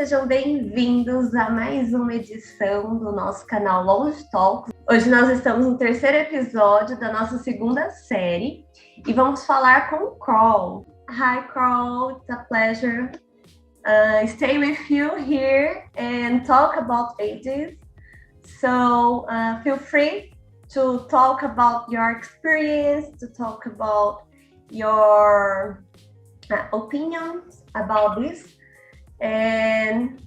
sejam bem-vindos a mais uma edição do nosso canal Longe Talks. Hoje nós estamos no terceiro episódio da nossa segunda série e vamos falar com o Carl. Hi Carl, it's a pleasure stay with you here and talk about ages. So feel free to talk about your experience, to talk about your opinions about this, and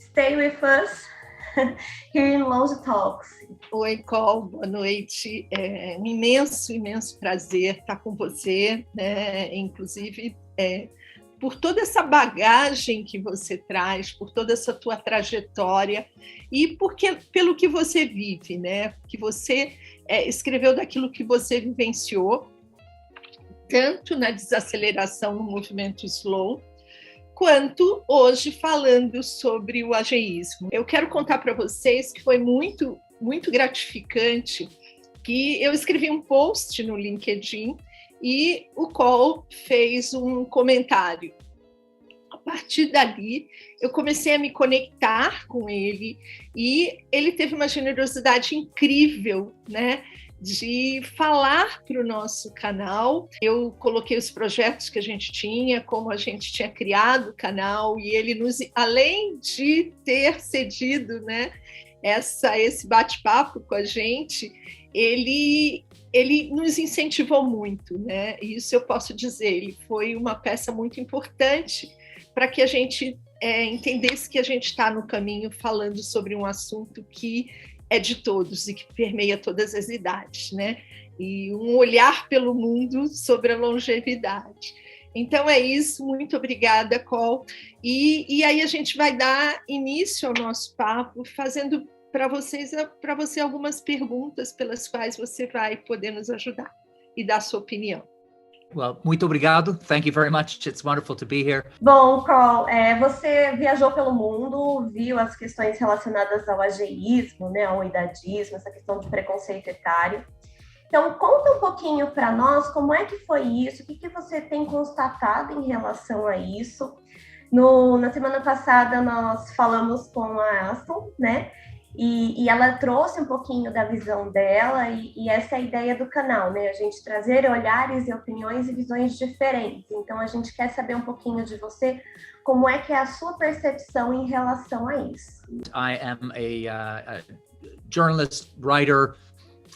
stay with us here in Longe Talks. Oi, Carl, boa noite. É um imenso prazer estar com você, né? Inclusive por toda essa bagagem que você traz, por toda essa tua trajetória e pelo que você vive, né? Que você escreveu daquilo que você vivenciou, tanto na desaceleração no movimento slow, quanto hoje falando sobre o ageísmo. Eu quero contar para vocês que foi muito gratificante que eu escrevi um post no LinkedIn e o Carl fez um comentário. A partir dali, eu comecei a me conectar com ele e ele teve uma generosidade incrível, né, de falar para o nosso canal. Eu coloquei os projetos que a gente tinha, como a gente tinha criado o canal, e ele além de ter cedido, né, esse bate-papo com a gente, ele nos incentivou muito, né? Isso eu posso dizer, ele foi uma peça muito importante para que a gente entendesse que a gente está no caminho falando sobre um assunto que é de todos e que permeia todas as idades, né? E um olhar pelo mundo sobre a longevidade. Então é isso, muito obrigada, Carl. E aí a gente vai dar início ao nosso papo, fazendo para você algumas perguntas pelas quais você vai poder nos ajudar e dar sua opinião. Well, muito obrigado. Thank you very much. It's wonderful to be here. Bom, Carl, você viajou pelo mundo, viu as questões relacionadas ao ageísmo, né, ao idadismo, essa questão de preconceito etário. Então, conta um pouquinho para nós como é que foi isso, o que você tem constatado em relação a isso. Na semana passada, nós falamos com a Aston, né? E ela trouxe um pouquinho da visão dela e essa é a ideia do canal, né? A gente trazer olhares e opiniões e visões diferentes. Então, a gente quer saber um pouquinho de você, como é que é a sua percepção em relação a isso. I am a journalist, writer,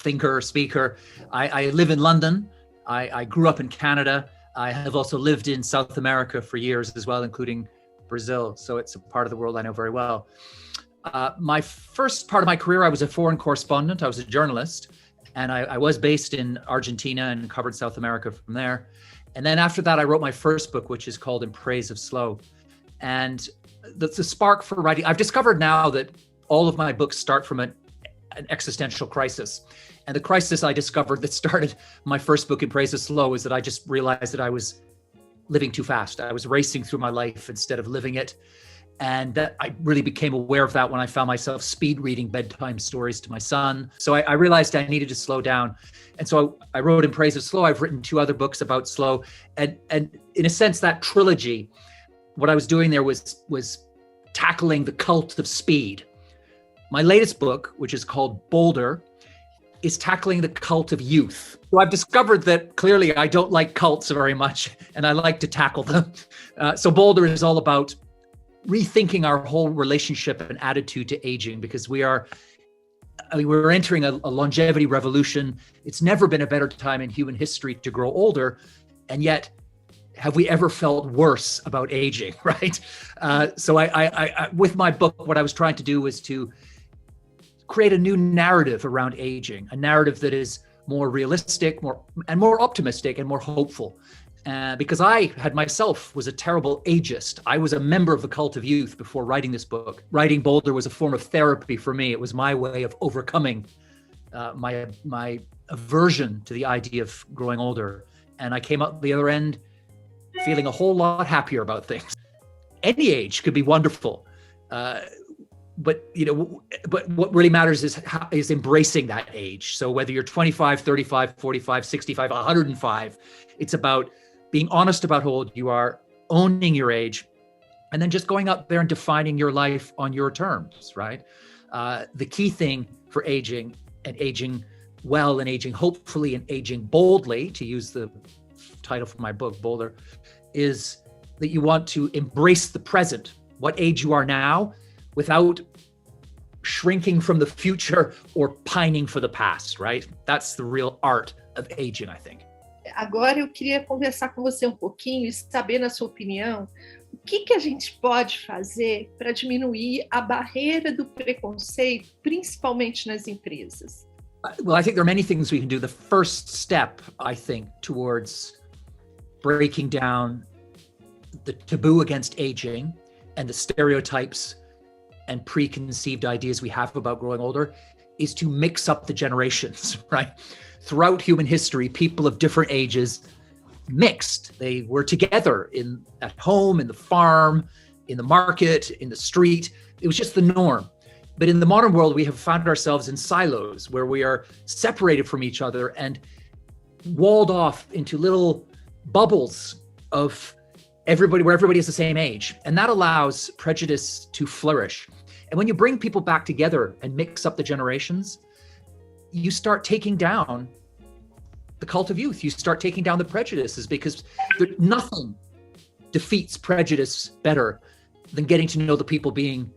thinker, speaker. I live in London. I grew up in Canada. I have also lived in South America for years as well, including Brazil. So it's a part of the world I know very well. My first part of my career, I was a foreign correspondent. I was a journalist, and I was based in Argentina and covered South America from there. And then after that, I wrote my first book, which is called In Praise of Slow. And the spark for writing, I've discovered now that all of my books start from an existential crisis. And the crisis I discovered that started my first book, In Praise of Slow, is that I just realized that I was living too fast. I was racing through my life instead of living it. And that I really became aware of that when I found myself speed reading bedtime stories to my son. So I realized I needed to slow down. And so I wrote In Praise of Slow. I've written 2 other books about slow. And in a sense, that trilogy, what I was doing there was tackling the cult of speed. My latest book, which is called Bolder, is tackling the cult of youth. So I've discovered that clearly I don't like cults very much, and I like to tackle them. So Bolder is all about rethinking our whole relationship and attitude to aging, because we're entering a longevity revolution. It's never been a better time in human history to grow older, and yet have we ever felt worse about aging, right? So I with my book, what I was trying to do was to create a new narrative around aging, a narrative that is more realistic, more optimistic and more hopeful. Because I had myself was a terrible ageist. I was a member of the cult of youth before writing this book. Writing Bolder was a form of therapy for me. It was my way of overcoming my aversion to the idea of growing older. And I came out the other end feeling a whole lot happier about things. Any age could be wonderful. But what really matters is embracing that age. So whether you're 25, 35, 45, 65, 105, it's about being honest about how old you are, owning your age, and then just going out there and defining your life on your terms, right? The key thing for aging, and aging well and aging hopefully and aging boldly, to use the title for my book, Bolder, is that you want to embrace the present, what age you are now, without shrinking from the future or pining for the past, right? That's the real art of aging, I think. Agora eu queria conversar com você um pouquinho e saber, na sua opinião, o que a gente pode fazer para diminuir a barreira do preconceito, principalmente nas empresas? Well, I think there are many things we can do. The first step, I think, towards breaking down the taboo against aging and the stereotypes and preconceived ideas we have about growing older is to mix up the generations, right? Throughout human history, people of different ages mixed. They were together at home, in the farm, in the market, in the street. It was just the norm. But in the modern world, we have found ourselves in silos where we are separated from each other and walled off into little bubbles of everybody, where everybody is the same age. And that allows prejudice to flourish. And when you bring people back together and mix up the generations, you start taking down the cult of youth. You start taking down the prejudices, because nothing defeats prejudice better than getting to know the people being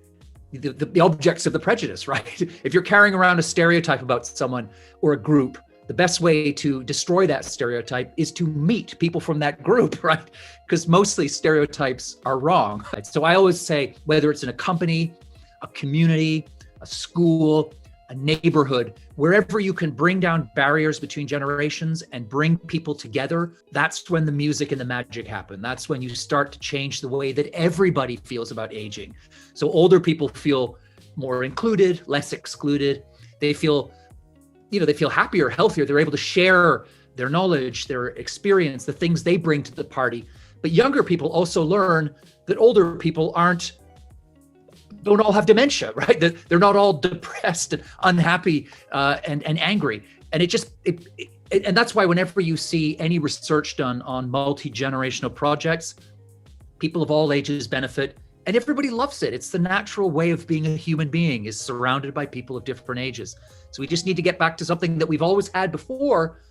the objects of the prejudice, right? If you're carrying around a stereotype about someone or a group, the best way to destroy that stereotype is to meet people from that group, right? Because mostly stereotypes are wrong. Right? So I always say, whether it's in a company, a community, a school, a neighborhood, wherever you can bring down barriers between generations and bring people together, that's when the music and the magic happen. That's when you start to change the way that everybody feels about aging. So older people feel more included, less excluded. They feel, they feel happier, healthier. They're able to share their knowledge, their experience, the things they bring to the party. But younger people also learn that older people don't all have dementia, right? They're not all depressed and unhappy and angry. And and that's why whenever you see any research done on multi-generational projects, people of all ages benefit and everybody loves it. It's the natural way of being a human being, is surrounded by people of different ages. So we just need to get back to something that we've always had before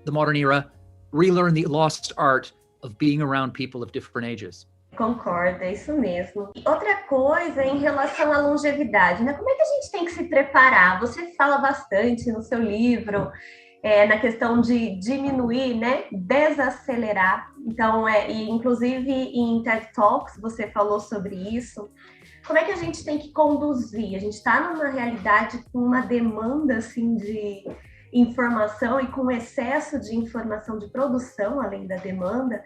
the modern era, relearn the lost art of being around people of different ages. Concordo, é isso mesmo. E outra coisa em relação à longevidade, né? Como é que a gente tem que se preparar? Você fala bastante no seu livro na questão de diminuir, né? Desacelerar. Então, e inclusive em TED Talks você falou sobre isso. Como é que a gente tem que conduzir? A gente está numa realidade com uma demanda assim de informação e com excesso de informação, de produção além da demanda.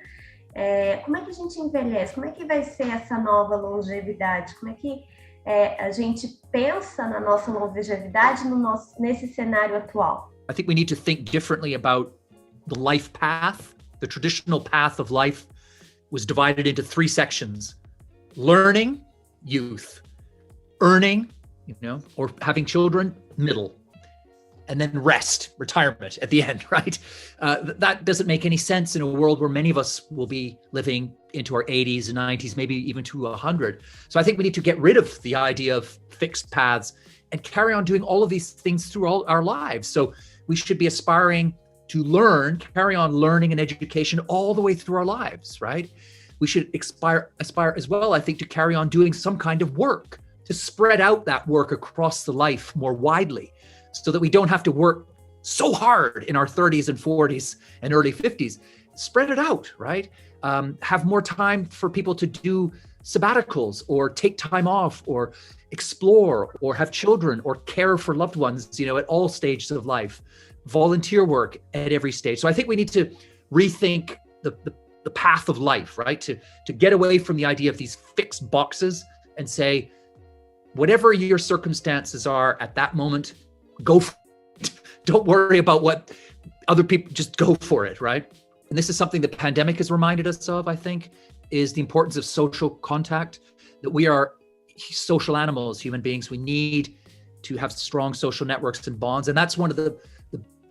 Como é que a gente envelhece? Como é que vai ser essa nova longevidade? Como é que a gente pensa na nossa longevidade nesse cenário atual? I think we need to think differently about the life path. The traditional path of life was divided into 3 sections: learning, youth; earning, or having children, middle; and then rest, retirement at the end, right? That doesn't make any sense in a world where many of us will be living into our 80s and 90s, maybe even to 100. So I think we need to get rid of the idea of fixed paths and carry on doing all of these things through all our lives. So we should be aspiring to carry on learning and education all the way through our lives, right? We should aspire as well, I think, to carry on doing some kind of work, to spread out that work across the life more widely, so that we don't have to work so hard in our 30s and 40s and early 50s. Spread it out, right? Have more time for people to do sabbaticals or take time off or explore or have children or care for loved ones, at all stages of life. Volunteer work at every stage. So I think we need to rethink the path of life, right? To get away from the idea of these fixed boxes and say, whatever your circumstances are at that moment, go for it. Don't worry about what other people, just go for it, right? And this is something the pandemic has reminded us of, I think, is the importance of social contact, that we are social animals, human beings. We need to have strong social networks and bonds. And that's one of the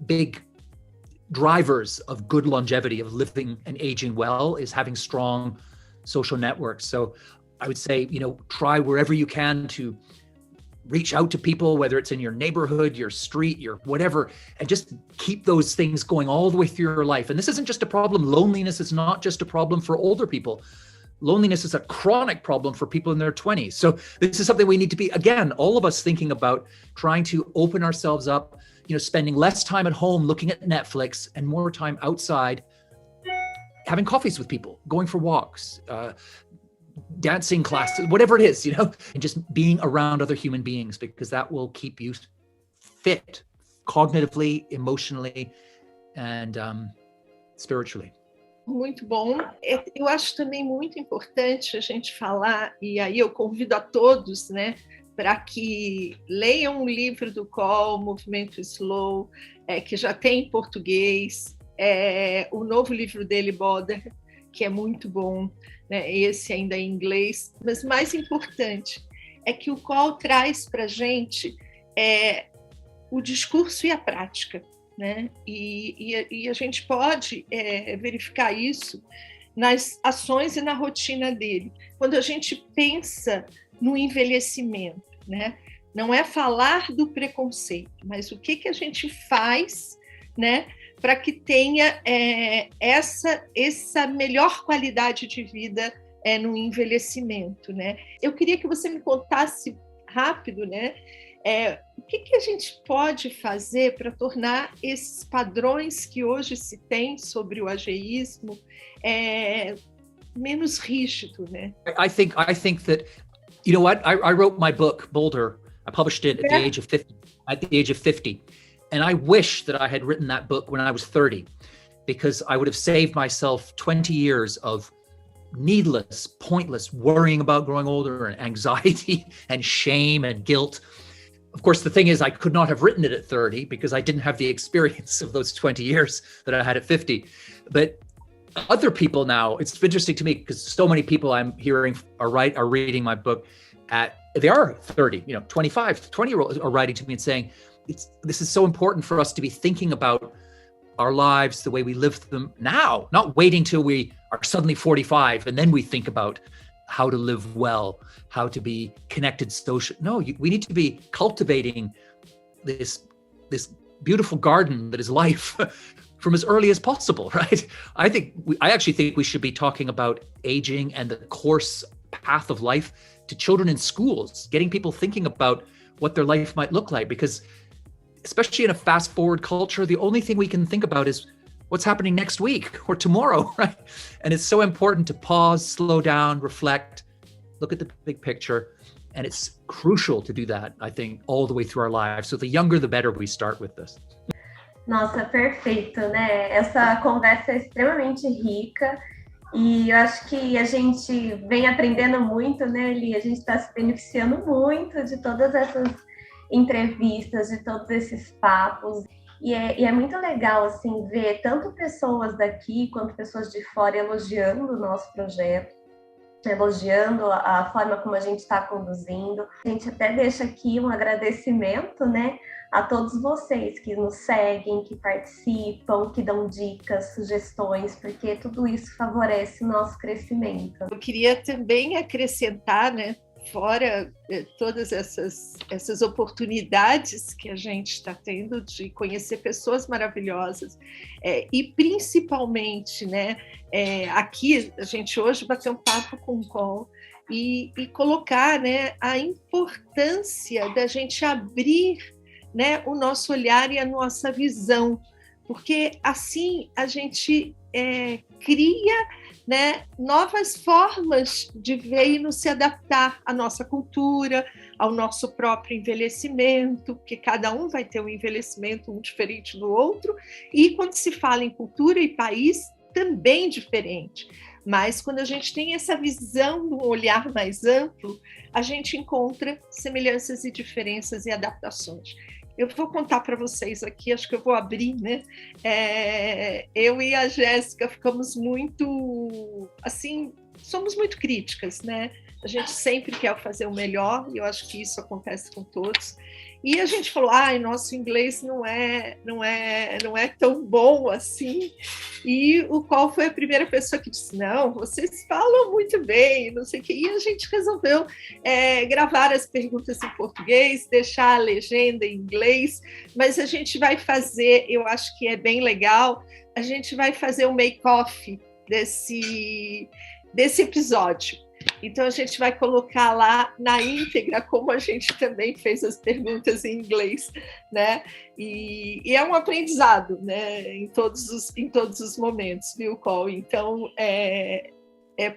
big drivers of good longevity, of living and aging well, is having strong social networks. So I would say, try wherever you can to reach out to people, whether it's in your neighborhood, your street, your whatever, and just keep those things going all the way through your life. And this isn't just a problem. Loneliness is not just a problem for older people. Loneliness is a chronic problem for people in their 20s. So this is something we need to be, again, all of us thinking about, trying to open ourselves up, spending less time at home looking at Netflix and more time outside, having coffees with people, going for walks, dancing classes, whatever it is, and just being around other human beings, because that will keep you fit cognitively, emotionally, and spiritually. Muito bom. Eu acho também muito importante a gente falar, e aí eu convido a todos, né, para que leiam o livro do Carl, Movimento Slow, que já tem em português, o novo livro dele, Border, que é muito bom, né, esse ainda em inglês, mas mais importante é que o Carl traz para a gente o discurso e a prática. Né? E a gente pode verificar isso nas ações e na rotina dele. Quando a gente pensa no envelhecimento, né? Não é falar do preconceito, mas o que a gente faz, né, para que tenha essa melhor qualidade de vida no envelhecimento. Né? Eu queria que você me contasse rápido, né? O que a gente pode fazer para tornar esses padrões que hoje se tem sobre o ageísmo menos rígido, né? I think that, you know what? I wrote my book, Boulder. I published it at the age of 50. And I wish that I had written that book when I was 30, because I would have saved myself 20 years of needless, pointless worrying about growing older and anxiety and shame and guilt. Of course, the thing is, I could not have written it at 30 because I didn't have the experience of those 20 years that I had at 50. But other people now, it's interesting to me because so many people I'm hearing are reading my book they are 30, 25, 20-year-olds are writing to me and saying, this is so important for us to be thinking about our lives, the way we live them now, not waiting till we are suddenly 45 and then we think about how to live well, how to be connected social. No, we need to be cultivating this beautiful garden that is life from as early as possible, right? I actually think we should be talking about aging and the course path of life to children in schools, getting people thinking about what their life might look like, because especially in a fast forward culture, the only thing we can think about is what's happening next week or tomorrow, right? And it's so important to pause, slow down, reflect, look at the big picture. And it's crucial to do that, I think, all the way through our lives. So the younger, the better we start with this. Nossa, perfeito, né? Essa conversa é extremamente rica e eu acho que a gente vem aprendendo muito, né, Eli? A gente está se beneficiando muito de todas essas entrevistas, de todos esses papos. E é muito legal, assim, ver tanto pessoas daqui quanto pessoas de fora elogiando o nosso projeto, elogiando a forma como a gente está conduzindo. A gente até deixa aqui um agradecimento, né, a todos vocês que nos seguem, que participam, que dão dicas, sugestões, porque tudo isso favorece o nosso crescimento. Eu queria também acrescentar, né, fora todas essas oportunidades que a gente está tendo de conhecer pessoas maravilhosas, e principalmente, né, aqui a gente hoje bateu um papo com o Carl e colocar, né, a importância da gente abrir, né, o nosso olhar e a nossa visão, porque assim a gente cria, né, novas formas de ver e nos se adaptar à nossa cultura, ao nosso próprio envelhecimento, porque cada um vai ter um envelhecimento um diferente do outro, e quando se fala em cultura e país, também diferente. Mas quando a gente tem essa visão de um olhar mais amplo, a gente encontra semelhanças e diferenças e adaptações. Eu vou contar para vocês aqui, acho que eu vou abrir, né? Eu e a Jessyka ficamos muito, assim, somos muito críticas, né? a gente sempre quer fazer o melhor, e eu acho que isso acontece com todos. E a gente falou, nosso inglês não é tão bom assim. E o qual foi a primeira pessoa que disse, não, vocês falam muito bem, não sei o quê. E a gente resolveu gravar as perguntas em português, deixar a legenda em inglês, mas a gente vai fazer, eu acho que é bem legal, a gente vai fazer um make-off desse episódio. Então, a gente vai colocar lá na íntegra como a gente também fez as perguntas em inglês, né? E é um aprendizado, né? Em todos os momentos, viu, Col? Então, é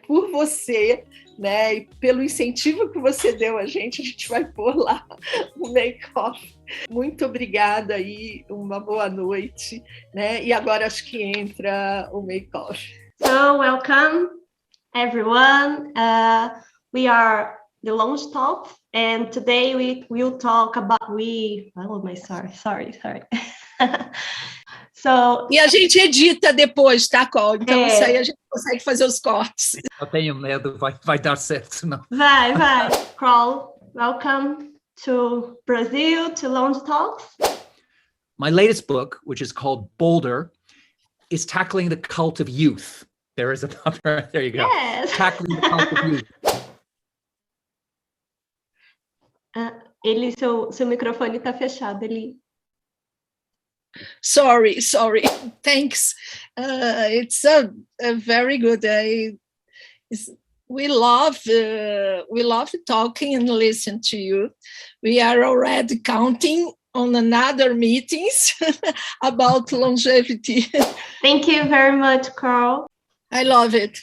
por você, né? E pelo incentivo que você deu a gente vai pôr lá o make-off. Muito obrigada aí, uma boa noite, né? E agora acho que entra o make-off. So, welcome. Everyone, we are the Longe Talks, and today we will talk about sorry. So, e a gente edita depois, tá, Col? Então isso aí a gente consegue fazer os cortes. Eu tenho medo, vai dar certo, não? Vai. Carl, welcome to Brazil, to Longe Talks. My latest book, which is called Bolder, is tackling the cult of youth. There you go. Yes. Tackling the cult of youth. Seu microfone está fechado, Eli. Sorry. Thanks. It's a very good. We love talking and listen to you. We are already counting on another meetings about longevity. Thank you very much, Carl. I love it.